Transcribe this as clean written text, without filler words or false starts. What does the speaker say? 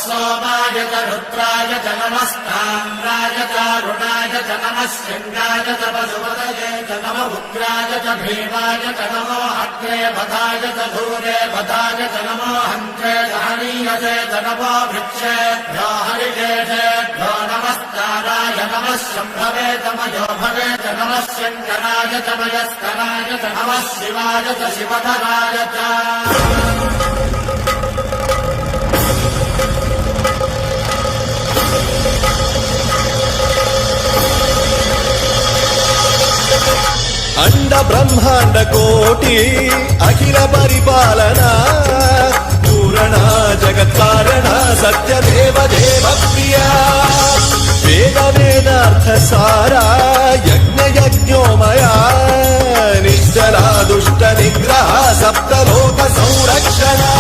सोमाय च रुद्राय च नमस्ताम्राय च अरुणाय च नमः शृङ्गाय च पशुपतये च नमः उग्राय च भीमाय च नमो अग्रे बधाय च धूरे बधाय च नमो हन्त्रे हनीयसे च नमो वृक्षेभ्यो हरिकेशेभ्यो नमस्काराय नमः शम्भवे च मयोभवे च नमः शङ्कराय च मयस्कराय च नमः शिवाय च शिवधराय च अंड ब्रह्मांड कोटि अखिल परिपालना पूरणा जगत्कारणा सत्यदेव देव प्रिया वेद वेदार्थ सारा यज्ञ यज्ञोमया निश्चला दुष्ट निग्रह सप्तलोक संरक्षणा